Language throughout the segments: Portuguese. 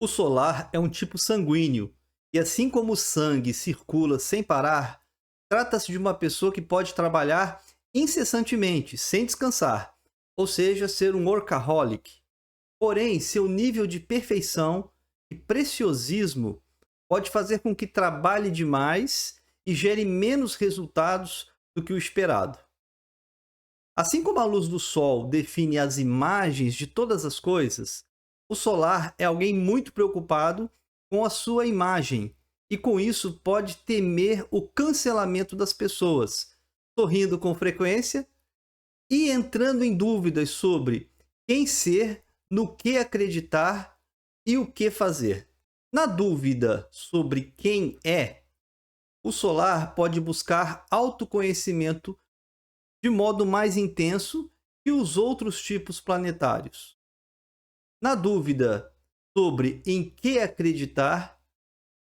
O solar é um tipo sanguíneo, e assim como o sangue circula sem parar, trata-se de uma pessoa que pode trabalhar incessantemente, sem descansar, ou seja, ser um workaholic. Porém, seu nível de perfeição e preciosismo pode fazer com que trabalhe demais e gere menos resultados do que o esperado. Assim como a luz do sol define as imagens de todas as coisas, o solar é alguém muito preocupado com a sua imagem e, com isso, pode temer o cancelamento das pessoas, sorrindo com frequência e entrando em dúvidas sobre quem ser, no que acreditar e o que fazer. Na dúvida sobre quem é, o solar pode buscar autoconhecimento de modo mais intenso que os outros tipos planetários. Na dúvida sobre em que acreditar,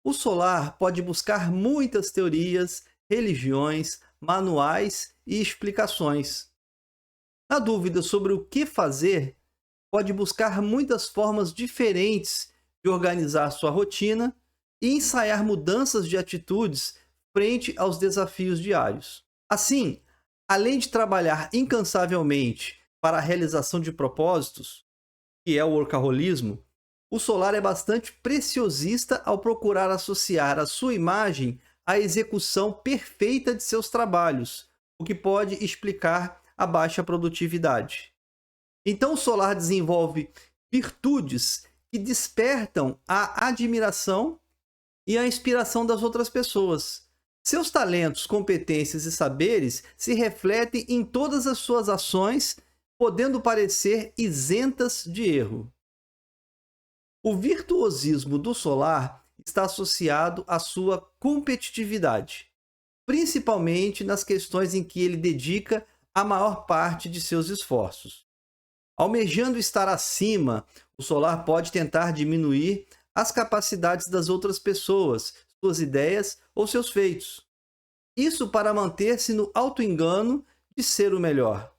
o solar pode buscar muitas teorias, religiões, manuais e explicações. Na dúvida sobre o que fazer, pode buscar muitas formas diferentes de organizar sua rotina e ensaiar mudanças de atitudes frente aos desafios diários. Assim, além de trabalhar incansavelmente para a realização de propósitos, que é o workaholismo, o solar é bastante preciosista ao procurar associar a sua imagem à execução perfeita de seus trabalhos, o que pode explicar a baixa produtividade. Então, o solar desenvolve virtudes que despertam a admiração e a inspiração das outras pessoas. Seus talentos, competências e saberes se refletem em todas as suas ações, podendo parecer isentas de erro. O virtuosismo do solar está associado à sua competitividade, principalmente nas questões em que ele dedica a maior parte de seus esforços. Almejando estar acima, o solar pode tentar diminuir as capacidades das outras pessoas, suas ideias ou seus feitos. Isso para manter-se no auto-engano de ser o melhor.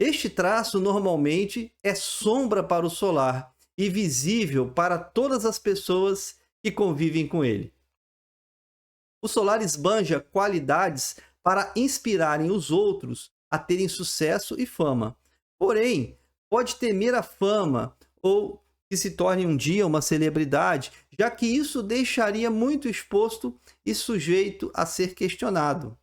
Este traço normalmente é sombra para o solar e visível para todas as pessoas que convivem com ele. O solar esbanja qualidades para inspirarem os outros a terem sucesso e fama. Porém, pode temer a fama ou que se torne um dia uma celebridade, já que isso deixaria muito exposto e sujeito a ser questionado.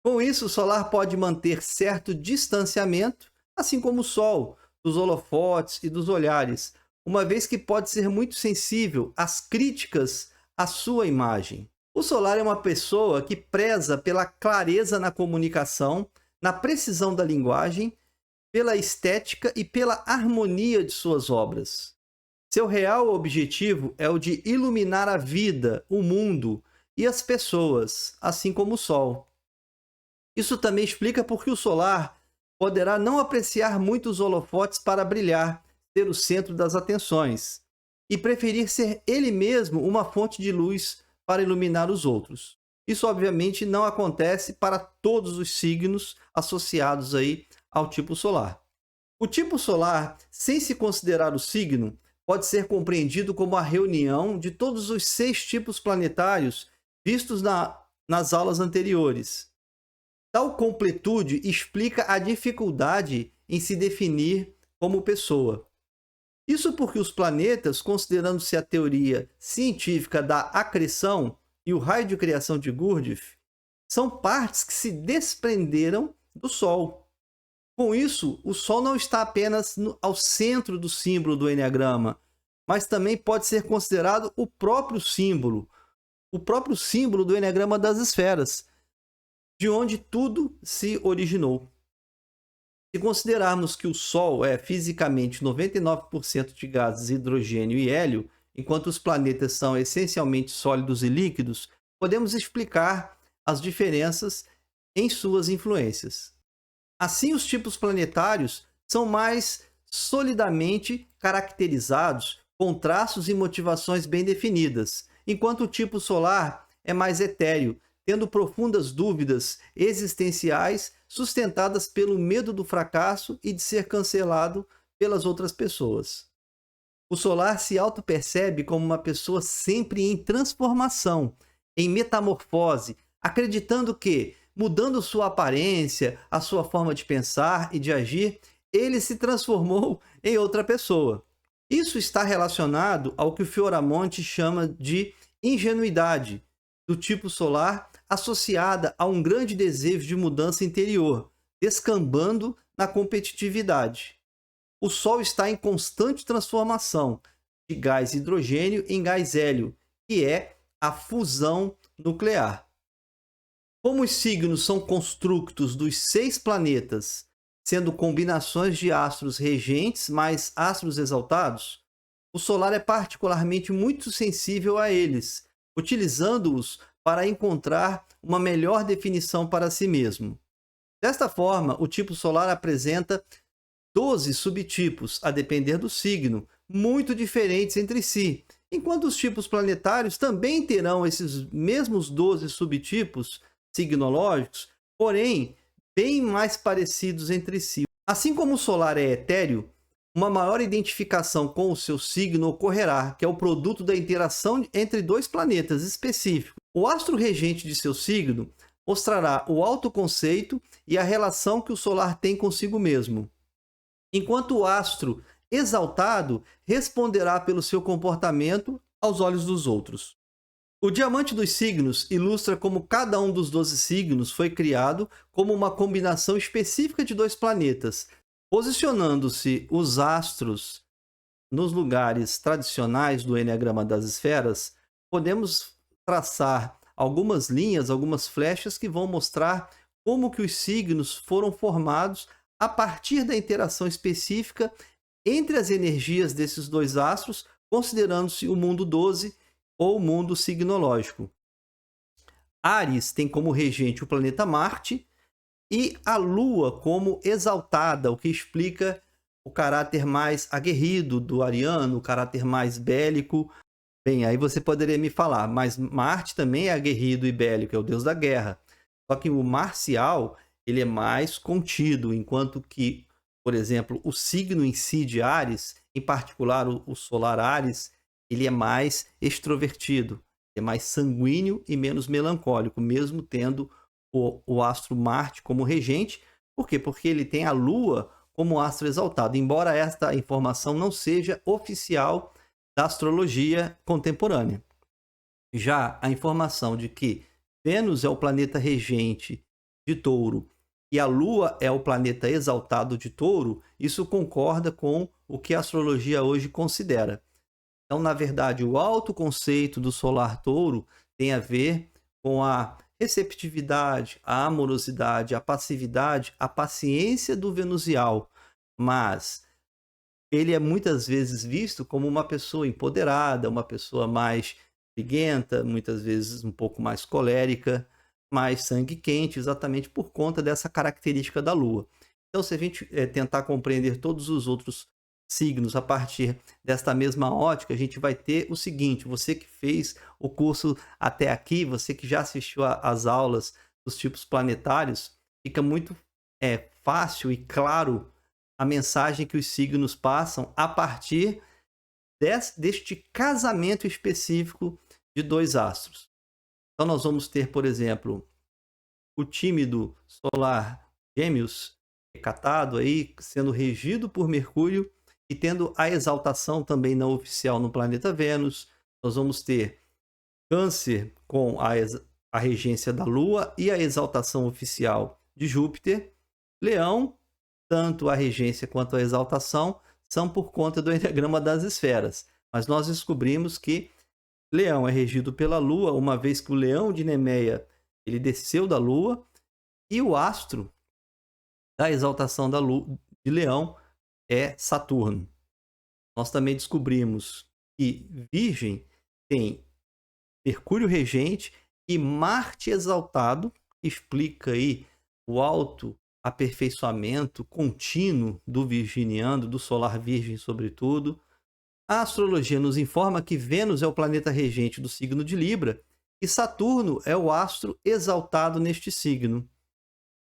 Com isso, o solar pode manter certo distanciamento, assim como o Sol, dos holofotes e dos olhares, uma vez que pode ser muito sensível às críticas à sua imagem. O solar é uma pessoa que preza pela clareza na comunicação, na precisão da linguagem, pela estética e pela harmonia de suas obras. Seu real objetivo é o de iluminar a vida, o mundo e as pessoas, assim como o Sol. Isso também explica por que o solar poderá não apreciar muitos holofotes para brilhar, ser o centro das atenções, e preferir ser ele mesmo uma fonte de luz para iluminar os outros. Isso obviamente não acontece para todos os signos associados aí ao tipo solar. O tipo solar, sem se considerar o signo, pode ser compreendido como a reunião de todos os 6 tipos planetários vistos nas aulas anteriores. Tal completude explica a dificuldade em se definir como pessoa. Isso porque os planetas, considerando-se a teoria científica da acreção e o raio de criação de Gurdjieff, são partes que se desprenderam do Sol. Com isso, o Sol não está apenas ao centro do símbolo do Eneagrama, mas também pode ser considerado o próprio símbolo do Eneagrama das esferas, de onde tudo se originou. Se considerarmos que o Sol é fisicamente 99% de gases, hidrogênio e hélio, enquanto os planetas são essencialmente sólidos e líquidos, podemos explicar as diferenças em suas influências. Assim, os tipos planetários são mais solidamente caracterizados, com traços e motivações bem definidas, enquanto o tipo solar é mais etéreo, tendo profundas dúvidas existenciais sustentadas pelo medo do fracasso e de ser cancelado pelas outras pessoas. O solar se autopercebe como uma pessoa sempre em transformação, em metamorfose, acreditando que, mudando sua aparência, a sua forma de pensar e de agir, ele se transformou em outra pessoa. Isso está relacionado ao que o Fioramonte chama de ingenuidade do tipo solar, associada a um grande desejo de mudança interior, descambando na competitividade. O Sol está em constante transformação de gás hidrogênio em gás hélio, que é a fusão nuclear. Como os signos são construtos dos 6 planetas, sendo combinações de astros regentes mais astros exaltados, o solar é particularmente muito sensível a eles, utilizando-os para encontrar uma melhor definição para si mesmo. Desta forma, o tipo solar apresenta 12 subtipos, a depender do signo, muito diferentes entre si, enquanto os tipos planetários também terão esses mesmos 12 subtipos signológicos, porém bem mais parecidos entre si. Assim como o solar é etéreo, uma maior identificação com o seu signo ocorrerá, que é o produto da interação entre 2 planetas específicos. O astro regente de seu signo mostrará o autoconceito e a relação que o solar tem consigo mesmo, enquanto o astro exaltado responderá pelo seu comportamento aos olhos dos outros. O diamante dos signos ilustra como cada um dos 12 signos foi criado como uma combinação específica de 2 planetas, posicionando-se os astros nos lugares tradicionais do Eneagrama das Esferas. Podemos traçar algumas linhas, algumas flechas que vão mostrar como que os signos foram formados a partir da interação específica entre as energias desses 2 astros, considerando-se o mundo 12 ou mundo signológico. Áries tem como regente o planeta Marte e a Lua como exaltada, o que explica o caráter mais aguerrido do ariano, o caráter mais bélico. Bem, aí você poderia me falar, mas Marte também é aguerrido e bélico, é o deus da guerra. Só que o marcial, ele é mais contido, enquanto que, por exemplo, o signo em si de Áries, em particular o solar Áries, ele é mais extrovertido, é mais sanguíneo e menos melancólico, mesmo tendo o astro Marte como regente. Por quê? Porque ele tem a Lua como astro exaltado, embora esta informação não seja oficial da astrologia contemporânea. Já a informação de que Vênus é o planeta regente de Touro e a Lua é o planeta exaltado de Touro, isso concorda com o que a astrologia hoje considera. Então, na verdade, o autoconceito do solar Touro tem a ver com a receptividade, a amorosidade, a passividade, a paciência do venusial, mas ele é muitas vezes visto como uma pessoa empoderada, uma pessoa mais briguenta, muitas vezes um pouco mais colérica, mais sangue quente, exatamente por conta dessa característica da Lua. Então, se a gente tentar compreender todos os outros signos a partir desta mesma ótica, a gente vai ter o seguinte: você que fez o curso até aqui, você que já assistiu às aulas dos tipos planetários, fica muito fácil e claro a mensagem que os signos passam a partir deste casamento específico de 2 astros. Então nós vamos ter, por exemplo, o tímido solar Gêmeos, recatado aí, sendo regido por Mercúrio e tendo a exaltação também não oficial no planeta Vênus. Nós vamos ter Câncer com a regência da Lua e a exaltação oficial de Júpiter. Leão, tanto a regência quanto a exaltação são por conta do Eneagrama das Esferas. Mas nós descobrimos que Leão é regido pela Lua, uma vez que o Leão de Nemeia ele desceu da Lua, e o astro da exaltação da Lua, de Leão, é Saturno. Nós também descobrimos que Virgem tem Mercúrio regente e Marte exaltado, que explica aí o alto aperfeiçoamento contínuo do virginiano, do solar virgem sobretudo. A astrologia nos informa que Vênus é o planeta regente do signo de Libra e Saturno é o astro exaltado neste signo.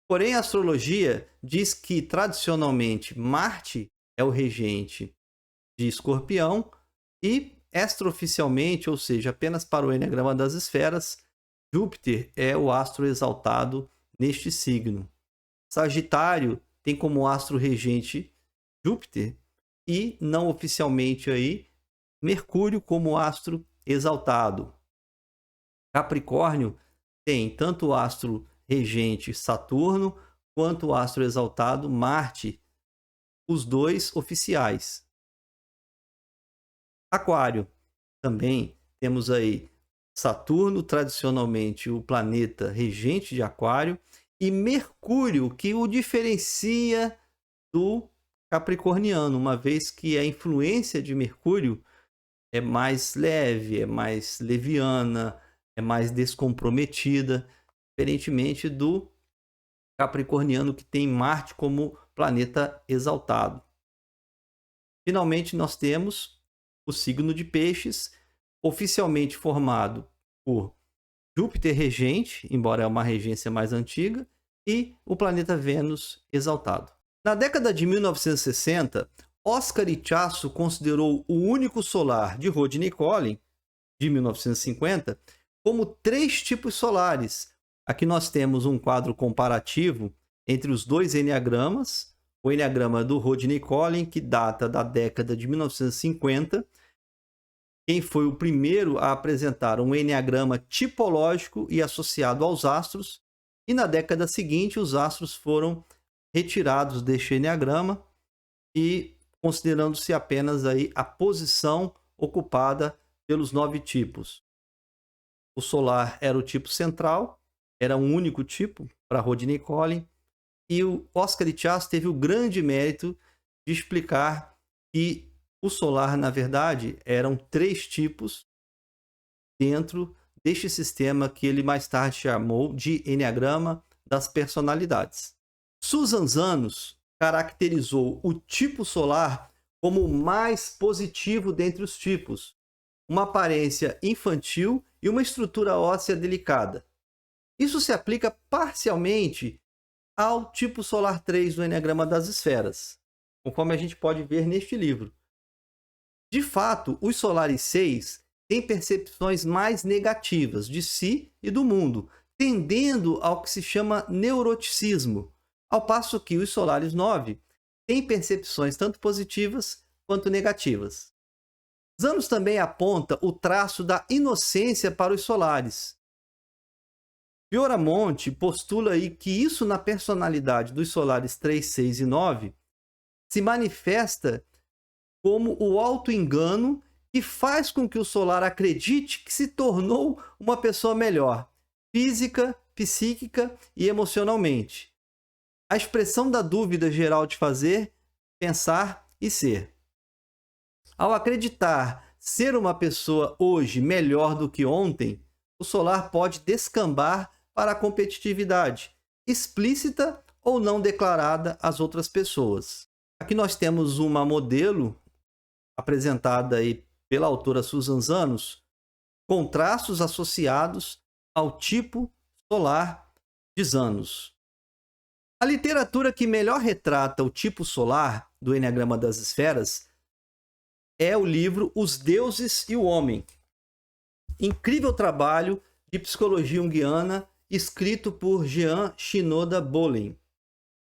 Porém, a astrologia diz que, tradicionalmente, Marte é o regente de Escorpião, e extraoficialmente, ou seja, apenas para o eneagrama das esferas, Júpiter é o astro exaltado neste signo. Sagitário tem como astro regente Júpiter e não oficialmente aí Mercúrio como astro exaltado. Capricórnio tem tanto o astro regente Saturno quanto o astro exaltado Marte, os dois oficiais. Aquário também temos aí Saturno, tradicionalmente o planeta regente de Aquário, e Mercúrio, que o diferencia do capricorniano, uma vez que a influência de Mercúrio é mais leve, é mais leviana, é mais descomprometida, diferentemente do capricorniano, que tem Marte como planeta exaltado. Finalmente, nós temos o signo de Peixes, oficialmente formado por Júpiter regente, embora é uma regência mais antiga, e o planeta Vênus exaltado. Na década de 1960, Oscar Ichaço considerou o único solar de Rodney Collin, de 1950, como 3 tipos solares. Aqui nós temos um quadro comparativo entre os dois eneagramas, o eneagrama do Rodney Collin, que data da década de 1950, quem foi o primeiro a apresentar um eneagrama tipológico e associado aos astros, e na década seguinte os astros foram retirados deste eneagrama e considerando-se apenas aí a posição ocupada pelos 9 tipos. O solar era o tipo central, era um único tipo para Rodney Collin, e o Oscar Ichaço teve o grande mérito de explicar que o solar, na verdade, eram 3 tipos dentro deste sistema que ele mais tarde chamou de Eneagrama das Personalidades. Susan Zanos caracterizou o tipo solar como o mais positivo dentre os tipos, uma aparência infantil e uma estrutura óssea delicada. Isso se aplica parcialmente ao tipo solar 3 do Eneagrama das Esferas, conforme a gente pode ver neste livro. De fato, os solares 6 têm percepções mais negativas de si e do mundo, tendendo ao que se chama neuroticismo, ao passo que os solares 9 têm percepções tanto positivas quanto negativas. Zanos também aponta o traço da inocência para os solares. Fioramonte postula aí que isso na personalidade dos solares 3, 6 e 9 se manifesta como o auto-engano que faz com que o solar acredite que se tornou uma pessoa melhor, física, psíquica e emocionalmente. A expressão da dúvida geral de fazer, pensar e ser. Ao acreditar ser uma pessoa hoje melhor do que ontem, o solar pode descambar para a competitividade, explícita ou não declarada às outras pessoas. Aqui nós temos uma modelo apresentada aí pela autora Susan Zanos, com traços associados ao tipo solar de Zanos. A literatura que melhor retrata o tipo solar do Eneagrama das Esferas é o livro Os Deuses e o Homem. Incrível trabalho de psicologia junguiana escrito por Jean Shinoda Bolen.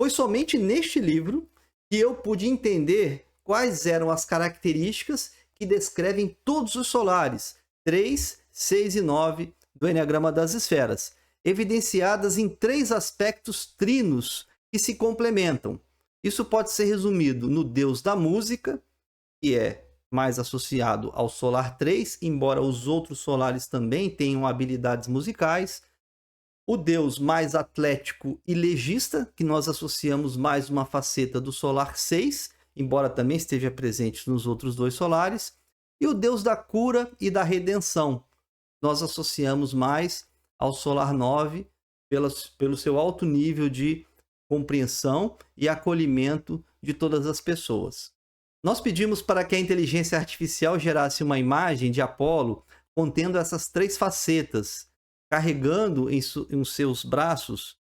Foi somente neste livro que eu pude entender quais eram as características que descrevem todos os solares, 3, 6 e 9 do Eneagrama das Esferas, evidenciadas em 3 aspectos trinos que se complementam. Isso pode ser resumido no Deus da música, que é mais associado ao solar 3, embora os outros solares também tenham habilidades musicais. O Deus mais atlético e legista, que nós associamos mais uma faceta do solar 6, embora também esteja presente nos outros 2 solares. E o Deus da cura e da redenção, nós associamos mais ao solar 9, pelo seu alto nível de compreensão e acolhimento de todas as pessoas. Nós pedimos para que a inteligência artificial gerasse uma imagem de Apolo contendo essas 3 facetas, carregando em seus braços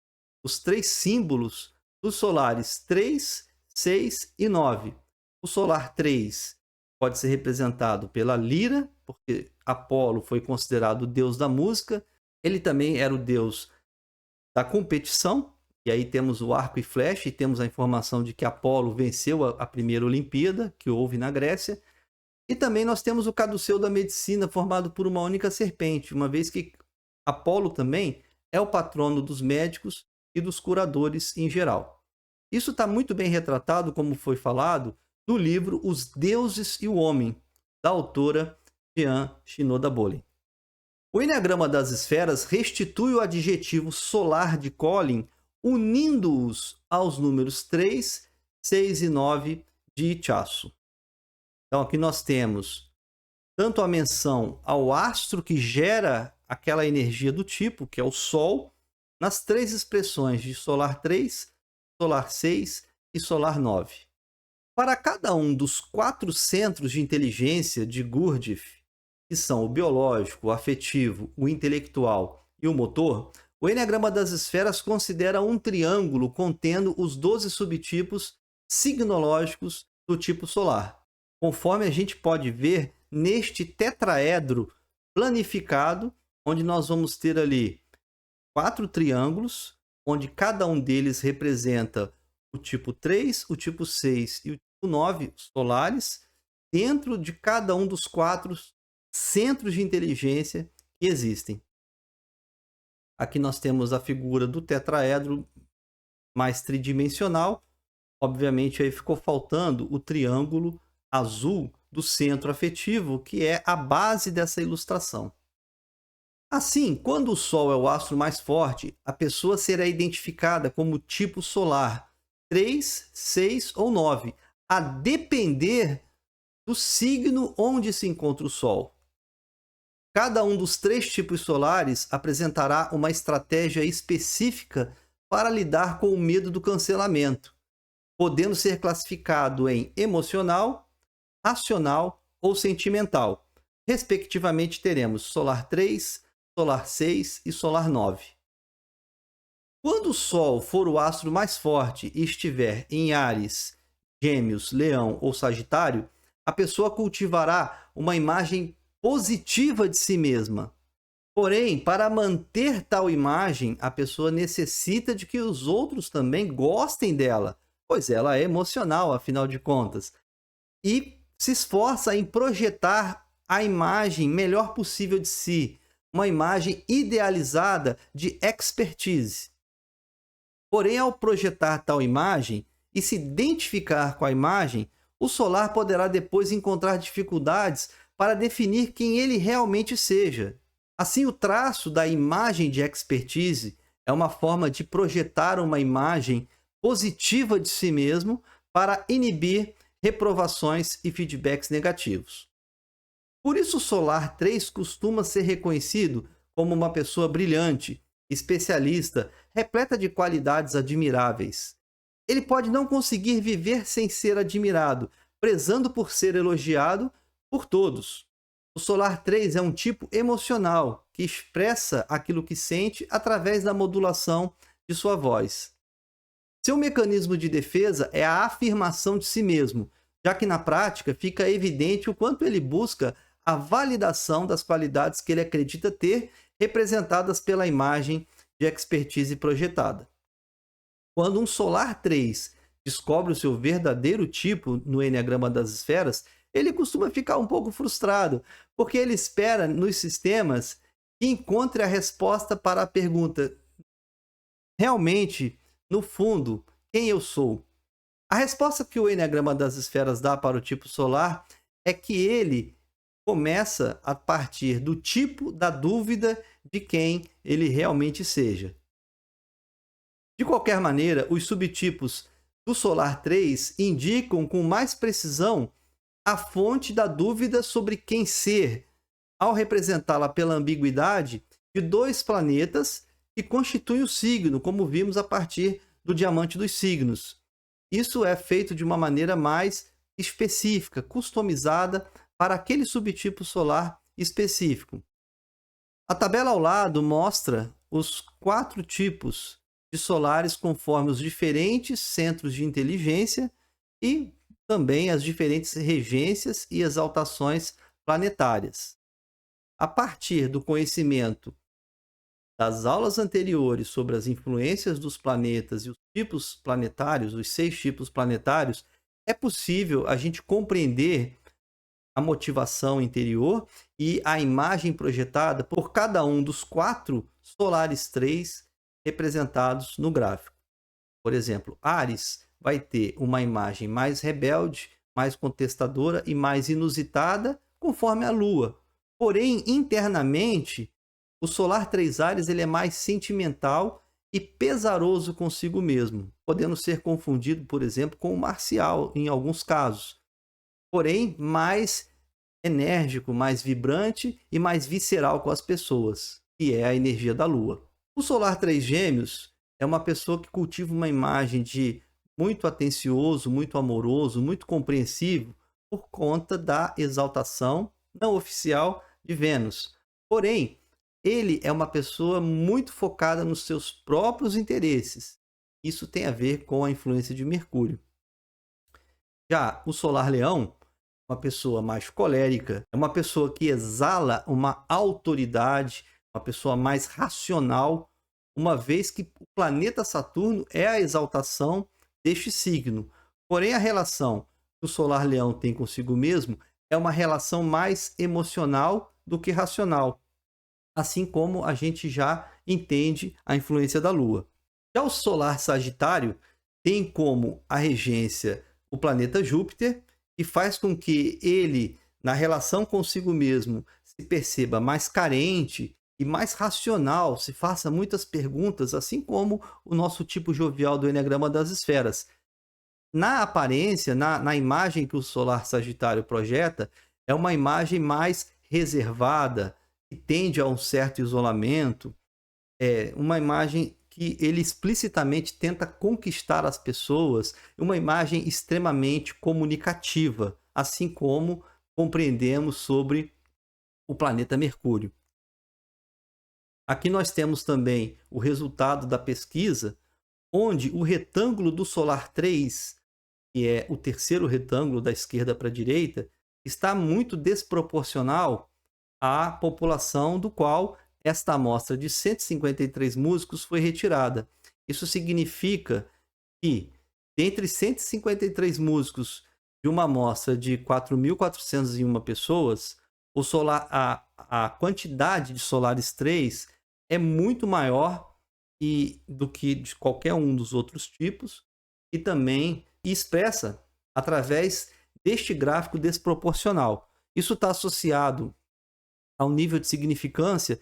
os 3 símbolos dos solares 3, 6 e 9. O solar 3 pode ser representado pela lira, porque Apolo foi considerado o deus da música. Ele também era o deus da competição. E aí temos o arco e flecha e temos a informação de que Apolo venceu a primeira Olimpíada que houve na Grécia. E também nós temos o caduceu da medicina, formado por uma única serpente, uma vez que Apolo também é o patrono dos médicos e dos curadores em geral. Isso está muito bem retratado, como foi falado, no livro Os Deuses e o Homem, da autora Jean Shinoda Bolen. O Eneagrama das Esferas restitui o adjetivo solar de Collin, unindo-os aos números 3, 6 e 9 de Ichaço. Então aqui nós temos tanto a menção ao astro que gera aquela energia do tipo, que é o Sol, nas três expressões de solar 3, solar 6 e solar 9. Para cada um dos 4 centros de inteligência de Gurdjieff, que são o biológico, o afetivo, o intelectual e o motor, o Eneagrama das Esferas considera um triângulo contendo os 12 subtipos signológicos do tipo solar, conforme a gente pode ver neste tetraedro planificado, onde nós vamos ter ali 4 triângulos, onde cada um deles representa o tipo 3, o tipo 6 e o tipo 9 solares, dentro de cada um dos 4 centros de inteligência que existem. Aqui nós temos a figura do tetraedro mais tridimensional. Obviamente aí ficou faltando o triângulo azul do centro afetivo, que é a base dessa ilustração. Assim, quando o Sol é o astro mais forte, a pessoa será identificada como tipo solar 3, 6 ou 9, a depender do signo onde se encontra o Sol. Cada um dos 3 tipos solares apresentará uma estratégia específica para lidar com o medo do cancelamento, podendo ser classificado em emocional, racional ou sentimental. Respectivamente, teremos solar 3, solar 6 e solar 9. Quando o Sol for o astro mais forte e estiver em Áries, Gêmeos, Leão ou Sagitário, a pessoa cultivará uma imagem positiva de si mesma. Porém, para manter tal imagem, a pessoa necessita de que os outros também gostem dela, pois ela é emocional, afinal de contas, e se esforça em projetar a imagem melhor possível de si, uma imagem idealizada de expertise. Porém, ao projetar tal imagem e se identificar com a imagem, o solar poderá depois encontrar dificuldades para definir quem ele realmente seja. Assim, o traço da imagem de expertise é uma forma de projetar uma imagem positiva de si mesmo para inibir reprovações e feedbacks negativos. Por isso, o solar 3 costuma ser reconhecido como uma pessoa brilhante, especialista, repleta de qualidades admiráveis. Ele pode não conseguir viver sem ser admirado, prezando por ser elogiado por todos. O solar 3 é um tipo emocional que expressa aquilo que sente através da modulação de sua voz. Seu mecanismo de defesa é a afirmação de si mesmo, já que na prática fica evidente o quanto ele busca a validação das qualidades que ele acredita ter, representadas pela imagem de expertise projetada. Quando um solar 3 descobre o seu verdadeiro tipo no Eneagrama das Esferas, ele costuma ficar um pouco frustrado, porque ele espera nos sistemas que encontre a resposta para a pergunta: realmente, no fundo, quem eu sou? A resposta que o Eneagrama das Esferas dá para o tipo solar é que ele começa a partir do tipo da dúvida de quem ele realmente seja. De qualquer maneira, os subtipos do solar 3 indicam com mais precisão a fonte da dúvida sobre quem ser, ao representá-la pela ambiguidade de 2 planetas que constituem o signo, como vimos a partir do diamante dos signos. Isso é feito de uma maneira mais específica, customizada para aquele subtipo solar específico. A tabela ao lado mostra os 4 tipos de solares conforme os diferentes centros de inteligência e também as diferentes regências e exaltações planetárias. A partir do conhecimento das aulas anteriores sobre as influências dos planetas e os tipos planetários, os 6 tipos planetários, é possível a gente compreender a motivação interior e a imagem projetada por cada um dos 4 solares 3 representados no gráfico. Por exemplo, Áries vai ter uma imagem mais rebelde, mais contestadora e mais inusitada, conforme a Lua. Porém, internamente, o solar 3 Áries ele é mais sentimental e pesaroso consigo mesmo, podendo ser confundido, por exemplo, com o marcial em alguns casos. Porém, mais enérgico, mais vibrante e mais visceral com as pessoas, que é a energia da Lua. O solar 3 Gêmeos é uma pessoa que cultiva uma imagem de muito atencioso, muito amoroso, muito compreensivo, por conta da exaltação não oficial de Vênus. Porém, ele é uma pessoa muito focada nos seus próprios interesses. Isso tem a ver com a influência de Mercúrio. Já o solar Leão, uma pessoa mais colérica, é uma pessoa que exala uma autoridade, uma pessoa mais racional, uma vez que o planeta Saturno é a exaltação deste signo. Porém, a relação que o solar Leão tem consigo mesmo é uma relação mais emocional do que racional, assim como a gente já entende a influência da Lua. Já o solar Sagitário tem como a regência o planeta Júpiter e faz com que ele, na relação consigo mesmo, se perceba mais carente e mais racional, se faça muitas perguntas, assim como o nosso tipo jovial do Eneagrama das Esferas. Na aparência, na imagem que o solar Sagitário projeta, é uma imagem mais reservada, que tende a um certo isolamento, é uma imagem que ele explicitamente tenta conquistar as pessoas, uma imagem extremamente comunicativa, assim como compreendemos sobre o planeta Mercúrio. Aqui nós temos também o resultado da pesquisa, onde o retângulo do solar 3, que é o terceiro retângulo da esquerda para a direita, está muito desproporcional à população do qual esta amostra de 153 músicos foi retirada. Isso significa que, dentre 153 músicos de uma amostra de 4.401 pessoas, a quantidade de solares 3 é muito maior do que de qualquer um dos outros tipos e também expressa através deste gráfico desproporcional. Isso está associado a um nível de significância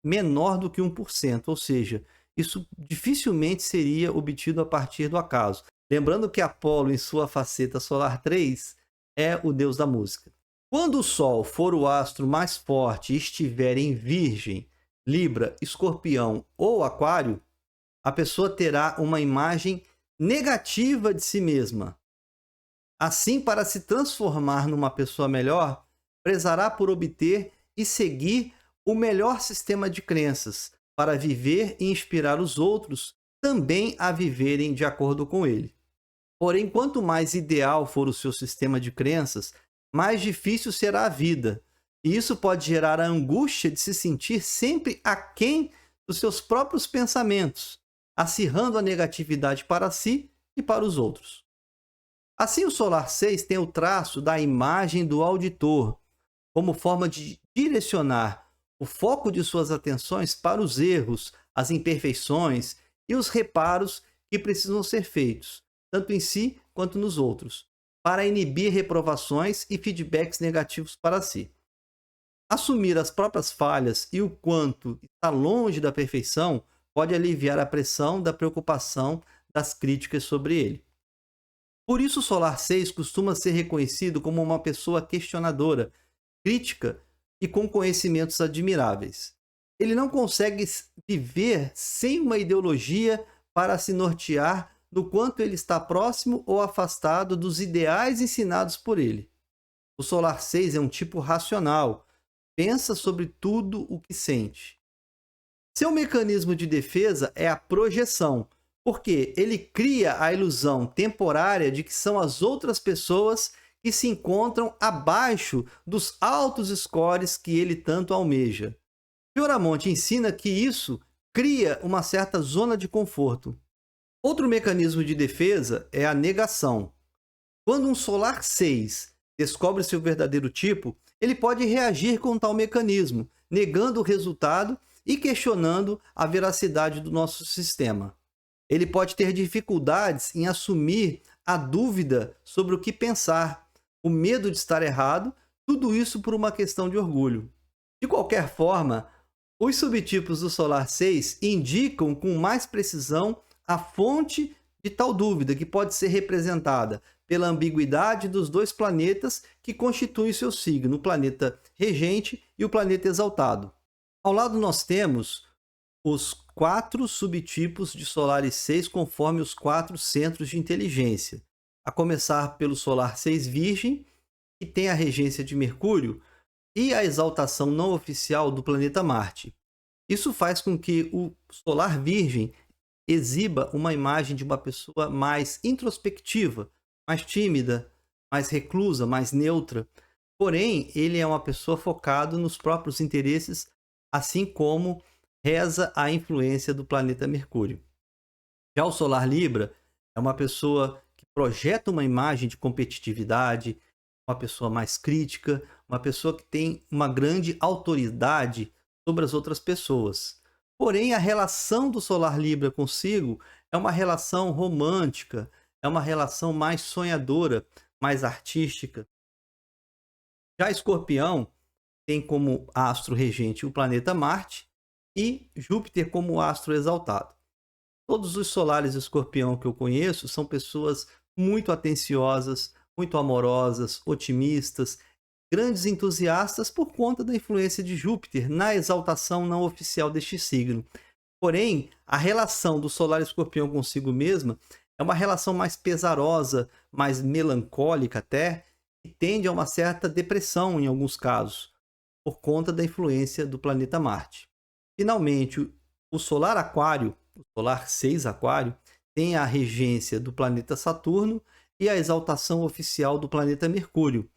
menor do que 1%, ou seja, isso dificilmente seria obtido a partir do acaso. Lembrando que Apolo, em sua faceta solar 3, é o deus da música. Quando o Sol for o astro mais forte e estiver em Virgem, Libra, Escorpião ou Aquário, a pessoa terá uma imagem negativa de si mesma. Assim, para se transformar numa pessoa melhor, prezará por obter e seguir o melhor sistema de crenças para viver e inspirar os outros também a viverem de acordo com ele. Porém, quanto mais ideal for o seu sistema de crenças, mais difícil será a vida. E isso pode gerar a angústia de se sentir sempre aquém dos seus próprios pensamentos, acirrando a negatividade para si e para os outros. Assim, o Solar 6 tem o traço da imagem do auditor, como forma de direcionar o foco de suas atenções para os erros, as imperfeições e os reparos que precisam ser feitos, tanto em si quanto nos outros, para inibir reprovações e feedbacks negativos para si. Assumir as próprias falhas e o quanto está longe da perfeição pode aliviar a pressão da preocupação das críticas sobre ele. Por isso, o Solar 6 costuma ser reconhecido como uma pessoa questionadora, crítica e com conhecimentos admiráveis. Ele não consegue viver sem uma ideologia para se nortear do quanto ele está próximo ou afastado dos ideais ensinados por ele. O Solar 6 é um tipo racional, pensa sobre tudo o que sente. Seu mecanismo de defesa é a projeção, Porque ele cria a ilusão temporária de que são as outras pessoas que se encontram abaixo dos altos scores que ele tanto almeja. Fioramonte ensina que isso cria uma certa zona de conforto. Outro mecanismo de defesa é a negação. Quando um solar 6 descobre seu verdadeiro tipo, ele pode reagir com tal mecanismo, negando o resultado e questionando a veracidade do nosso sistema. Ele pode ter dificuldades em assumir a dúvida sobre o que pensar, o medo de estar errado, tudo isso por uma questão de orgulho. De qualquer forma, os subtipos do Solar 6 indicam com mais precisão a fonte de tal dúvida, que pode ser representada pela ambiguidade dos dois planetas que constituem seu signo, o planeta regente e o planeta exaltado. Ao lado nós temos os 4 subtipos de Solaris 6 conforme os 4 centros de inteligência. A começar pelo Solar 6 Virgem, que tem a regência de Mercúrio e a exaltação não oficial do planeta Marte. Isso faz com que o Solar Virgem exiba uma imagem de uma pessoa mais introspectiva, mais tímida, mais reclusa, mais neutra. Porém, ele é uma pessoa focada nos próprios interesses, assim como reza a influência do planeta Mercúrio. Já o Solar Libra é uma pessoa que projeta uma imagem de competitividade, uma pessoa mais crítica, uma pessoa que tem uma grande autoridade sobre as outras pessoas. Porém, a relação do Solar Libra consigo é uma relação romântica, é uma relação mais sonhadora, mais artística. Já Escorpião tem como astro regente o planeta Marte e Júpiter como astro exaltado. Todos os solares Escorpião que eu conheço são pessoas muito atenciosas, muito amorosas, otimistas, grandes entusiastas por conta da influência de Júpiter na exaltação não oficial deste signo. Porém, a relação do solar Escorpião consigo mesma é uma relação mais pesarosa, mais melancólica até, e tende a uma certa depressão em alguns casos, por conta da influência do planeta Marte. Finalmente, o solar Aquário, o solar 6 Aquário, tem a regência do planeta Saturno e a exaltação oficial do planeta Mercúrio.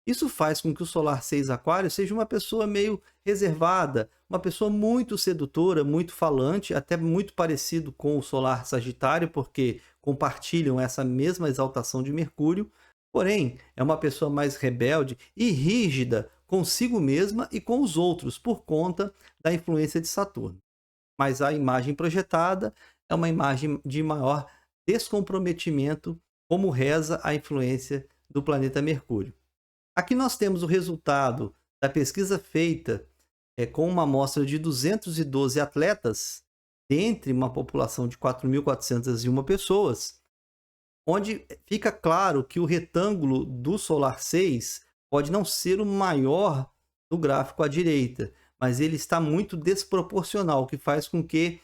Isso faz com que o Solar 6 Aquário seja uma pessoa meio reservada, uma pessoa muito sedutora, muito falante, até muito parecido com o Solar Sagitário, porque compartilham essa mesma exaltação de Mercúrio. Porém, é uma pessoa mais rebelde e rígida consigo mesma e com os outros, por conta da influência de Saturno. Mas a imagem projetada é uma imagem de maior descomprometimento, como reza a influência do planeta Mercúrio. Aqui nós temos o resultado da pesquisa feita com uma amostra de 212 atletas, dentre uma população de 4.401 pessoas, onde fica claro que o retângulo do Solar 6 pode não ser o maior do gráfico à direita, mas ele está muito desproporcional, o que faz com que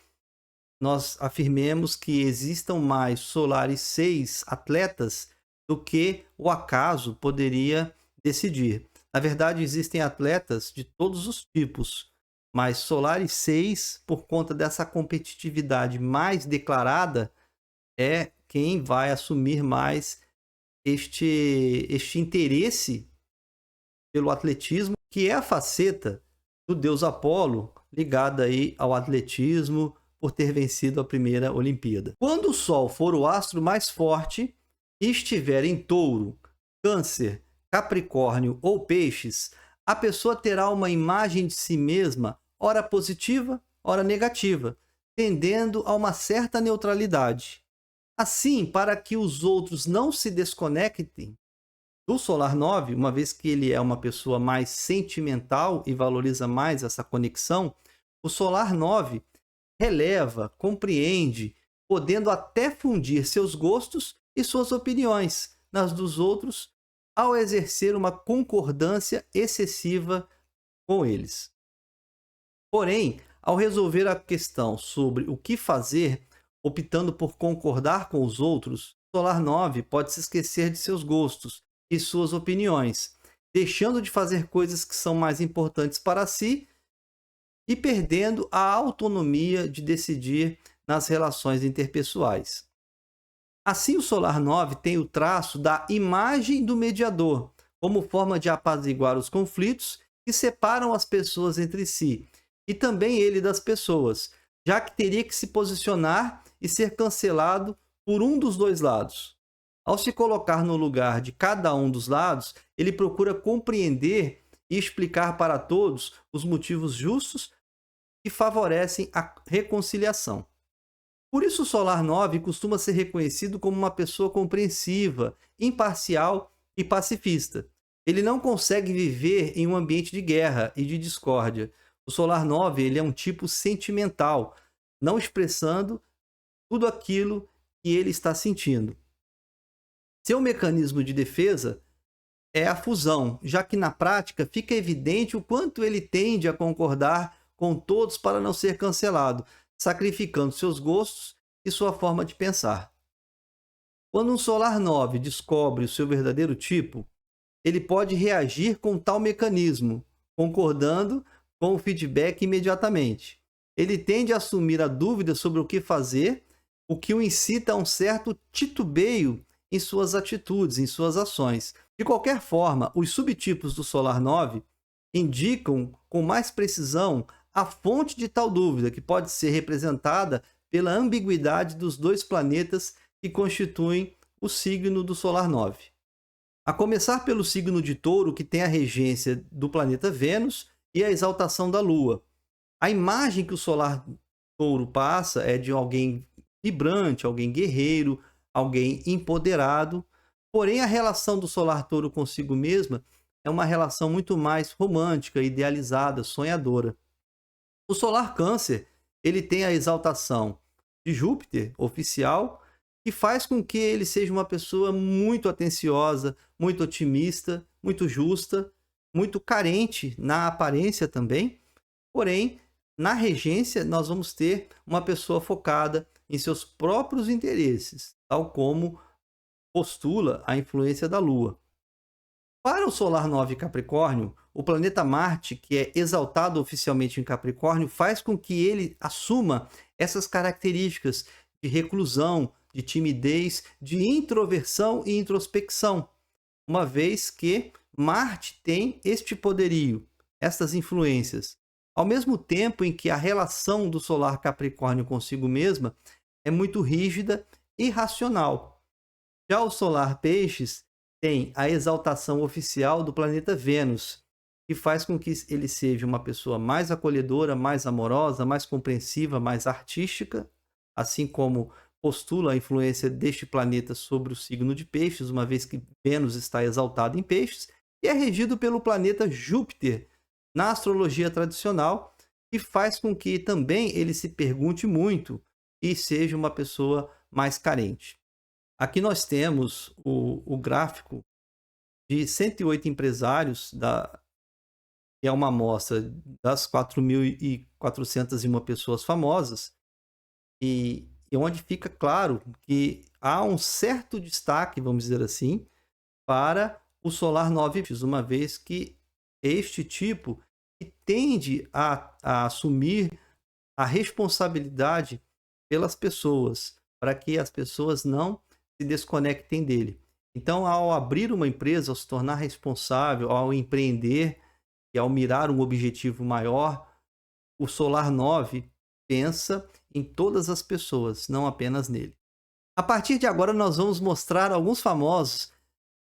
nós afirmemos que existam mais Solares 6 atletas do que o acaso poderia decidir. Na verdade, existem atletas de todos os tipos, mas Solaris 6, por conta dessa competitividade mais declarada, é quem vai assumir mais este interesse pelo atletismo, que é a faceta do deus Apolo, ligada aí ao atletismo, por ter vencido a primeira Olimpíada. Quando o Sol for o astro mais forte e estiver em Touro, Câncer, Capricórnio ou Peixes, a pessoa terá uma imagem de si mesma, ora positiva, ora negativa, tendendo a uma certa neutralidade. Assim, para que os outros não se desconectem do Solar 9, uma vez que ele é uma pessoa mais sentimental e valoriza mais essa conexão, o Solar 9 releva, compreende, podendo até fundir seus gostos e suas opiniões nas dos outros, ao exercer uma concordância excessiva com eles. Porém, ao resolver a questão sobre o que fazer, optando por concordar com os outros, o Solar 9 pode se esquecer de seus gostos e suas opiniões, deixando de fazer coisas que são mais importantes para si e perdendo a autonomia de decidir nas relações interpessoais. Assim, o Solar 9 tem o traço da imagem do mediador, como forma de apaziguar os conflitos que separam as pessoas entre si, e também ele das pessoas, já que teria que se posicionar e ser cancelado por um dos dois lados. Ao se colocar no lugar de cada um dos lados, ele procura compreender e explicar para todos os motivos justos que favorecem a reconciliação. Por isso, o Solar 9 costuma ser reconhecido como uma pessoa compreensiva, imparcial e pacifista. Ele não consegue viver em um ambiente de guerra e de discórdia. O Solar 9 ele é um tipo sentimental, não expressando tudo aquilo que ele está sentindo. Seu mecanismo de defesa é a fusão, já que na prática fica evidente o quanto ele tende a concordar com todos para não ser cancelado, sacrificando seus gostos e sua forma de pensar. Quando um Solar 9 descobre o seu verdadeiro tipo, ele pode reagir com tal mecanismo, concordando com o feedback imediatamente. Ele tende a assumir a dúvida sobre o que fazer, o que o incita a um certo titubeio em suas atitudes, em suas ações. De qualquer forma, os subtipos do Solar 9 indicam com mais precisão a fonte de tal dúvida, que pode ser representada pela ambiguidade dos dois planetas que constituem o signo do Solar 9. A começar pelo signo de Touro, que tem a regência do planeta Vênus e a exaltação da Lua. A imagem que o Solar Touro passa é de alguém vibrante, alguém guerreiro, alguém empoderado. Porém, a relação do Solar Touro consigo mesma é uma relação muito mais romântica, idealizada, sonhadora. O Solar Câncer, ele tem a exaltação de Júpiter, oficial, que faz com que ele seja uma pessoa muito atenciosa, muito otimista, muito justa, muito carente na aparência também. Porém, na regência, nós vamos ter uma pessoa focada em seus próprios interesses, tal como postula a influência da Lua. Para o Solar 9 Capricórnio, o planeta Marte, que é exaltado oficialmente em Capricórnio, faz com que ele assuma essas características de reclusão, de timidez, de introversão e introspecção, uma vez que Marte tem este poderio, estas influências, ao mesmo tempo em que a relação do Solar Capricórnio consigo mesma é muito rígida e racional. Já o Solar Peixes tem a exaltação oficial do planeta Vênus, que faz com que ele seja uma pessoa mais acolhedora, mais amorosa, mais compreensiva, mais artística, assim como postula a influência deste planeta sobre o signo de Peixes, uma vez que Vênus está exaltado em Peixes, e é regido pelo planeta Júpiter na astrologia tradicional, e faz com que também ele se pergunte muito e seja uma pessoa mais carente. Aqui nós temos o gráfico de 108 empresários, que é uma amostra das 4.401 pessoas famosas, e onde fica claro que há um certo destaque, vamos dizer assim, para o Solar 9, uma vez que este tipo que tende a assumir a responsabilidade pelas pessoas, para que as pessoas não se desconectem dele. Então, ao abrir uma empresa, ao se tornar responsável, ao empreender e ao mirar um objetivo maior, o Solar 9 pensa em todas as pessoas, não apenas nele. A partir de agora, nós vamos mostrar alguns famosos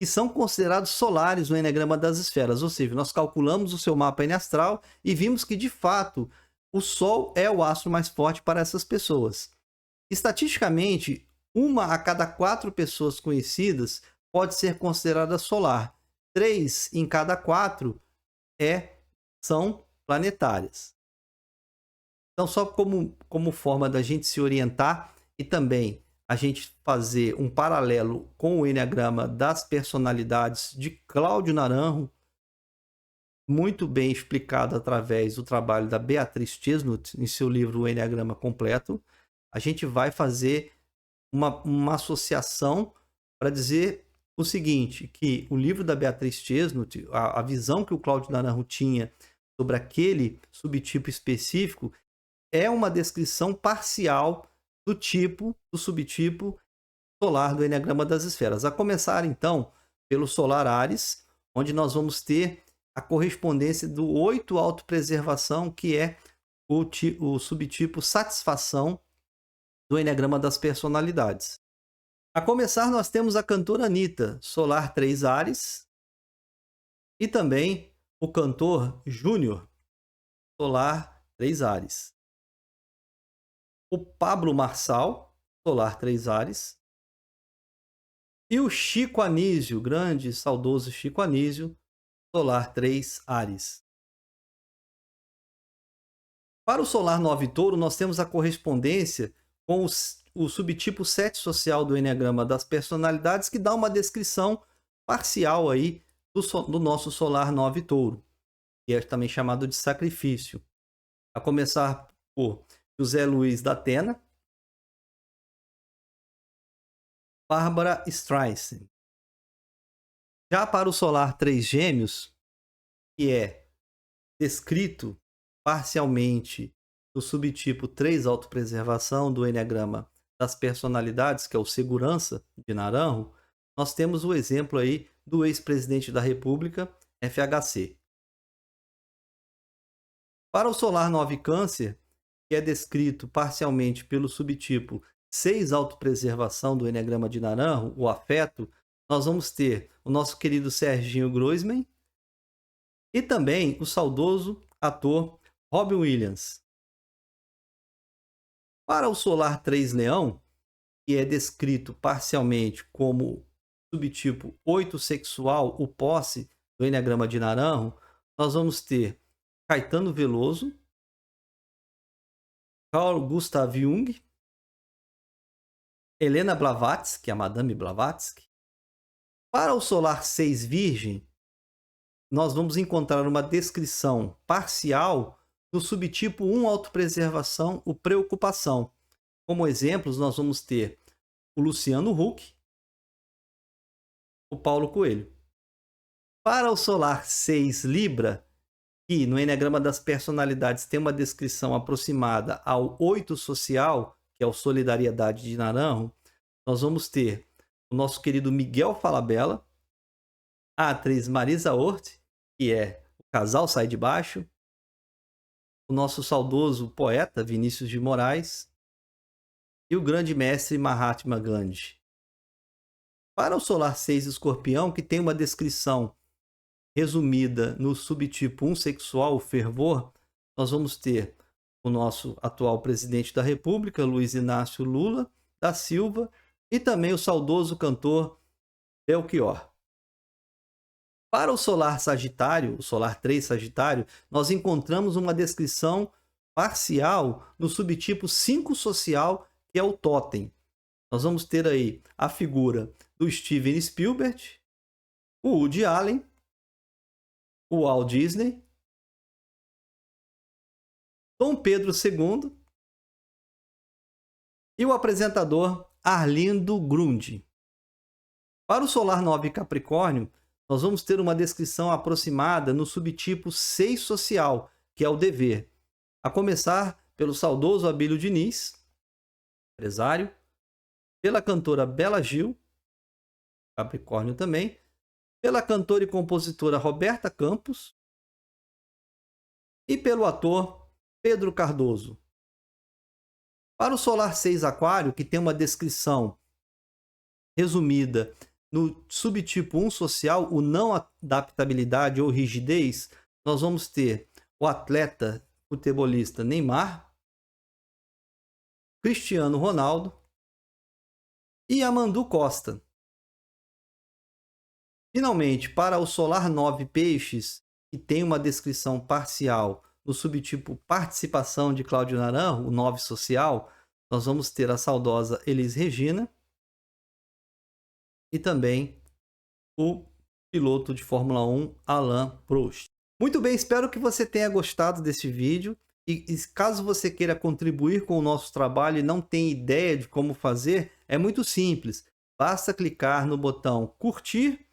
que são considerados solares no Eneagrama das Esferas, ou seja, nós calculamos o seu mapa astral e vimos que, de fato, o Sol é o astro mais forte para essas pessoas. Estatisticamente, uma a cada 4 pessoas conhecidas pode ser considerada solar. 3 em cada 4 são planetárias. Então, só como forma da gente se orientar e também a gente fazer um paralelo com o Eneagrama das personalidades de Cláudio Naranjo, muito bem explicado através do trabalho da Beatriz Chesnut em seu livro O Eneagrama Completo, a gente vai fazer uma associação para dizer o seguinte, que o livro da Beatriz Chesnut, a visão que o Cláudio Naranjo tinha sobre aquele subtipo específico, é uma descrição parcial do subtipo solar do Eneagrama das Esferas. A começar, então, pelo solar Áries, onde nós vamos ter a correspondência do 8 autopreservação, que é o subtipo satisfação do Eneagrama das Personalidades. A começar, nós temos a cantora Anitta, solar 3 Áries, e também o cantor Júnior, solar 3 Áries. O Pablo Marçal, solar 3 Áries. E o Chico Anísio, grande e saudoso Chico Anísio, solar 3 Áries. Para o solar 9 Touro, nós temos a correspondência com o subtipo 7 social do Eneagrama das Personalidades, que dá uma descrição parcial aí do nosso solar 9 Touro, que é também chamado de sacrifício. A começar por José Luiz da Atena, Bárbara Streisand. Já para o solar 3 Gêmeos, que é descrito parcialmente do subtipo 3 autopreservação do Eneagrama das Personalidades, que é o segurança de Naranjo, nós temos o exemplo aí do ex-presidente da República, FHC. Para o solar 9 Câncer, que é descrito parcialmente pelo subtipo 6 autopreservação do Eneagrama de Naranjo, o afeto, nós vamos ter o nosso querido Serginho Groisman e também o saudoso ator Robin Williams. Para o solar 3 Leão, que é descrito parcialmente como subtipo 8 sexual, o posse do Eneagrama de Naranjo, nós vamos ter Caetano Veloso, Carl Gustav Jung, Helena Blavatsky, a Madame Blavatsky. Para o solar 6 Virgem, nós vamos encontrar uma descrição parcial do subtipo 1 autopreservação, o preocupação. Como exemplos, nós vamos ter o Luciano Huck, o Paulo Coelho. Para o solar 6 Libra, que no Eneagrama das Personalidades tem uma descrição aproximada ao 8 social, que é o Solidariedade de Naranjo, nós vamos ter o nosso querido Miguel Falabella, a atriz Marisa Hort, que é O Casal Sai de Baixo, o nosso saudoso poeta Vinícius de Moraes e o grande mestre Mahatma Gandhi. Para o solar 6 Escorpião, que tem uma descrição resumida no subtipo 1 sexual, o fervor, nós vamos ter o nosso atual presidente da República, Luiz Inácio Lula da Silva, e também o saudoso cantor Belchior. Para o solar Sagitário, o solar 3 Sagitário, nós encontramos uma descrição parcial no subtipo 5 social, que é o Totem. Nós vamos ter aí a figura do Steven Spielberg, o Woody Allen, o Walt Disney, Dom Pedro II e o apresentador Arlindo Grundy. Para o solar 9 Capricórnio, nós vamos ter uma descrição aproximada no subtipo 6 social, que é o dever. A começar pelo saudoso Abílio Diniz, empresário, pela cantora Bela Gil, Capricórnio também, pela cantora e compositora Roberta Campos e pelo ator Pedro Cardoso. Para o solar 6 Aquário, que tem uma descrição resumida no subtipo 1 social, o não adaptabilidade ou rigidez, nós vamos ter o atleta futebolista Neymar, Cristiano Ronaldo e Amandu Costa. Finalmente, para o solar 9 Peixes, que tem uma descrição parcial no subtipo participação de Cláudio Naranjo, o 9 social, nós vamos ter a saudosa Elis Regina e também o piloto de Fórmula 1, Alain Prost. Muito bem, espero que você tenha gostado desse vídeo e caso você queira contribuir com o nosso trabalho e não tenha ideia de como fazer, é muito simples. Basta clicar no botão curtir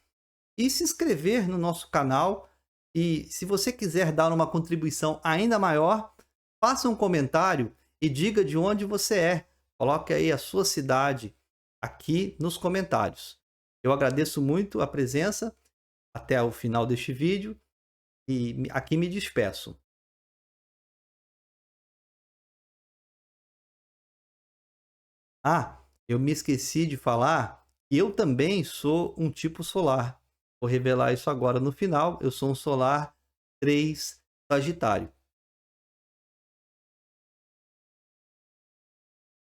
e se inscrever no nosso canal. E se você quiser dar uma contribuição ainda maior, faça um comentário e diga de onde você é, Coloque aí a sua cidade aqui nos comentários. Eu agradeço muito a presença até o final deste vídeo e aqui me despeço. Ah, eu me esqueci de falar, eu também sou um tipo solar. Vou revelar isso agora no final. Eu sou um solar 3 Sagitário.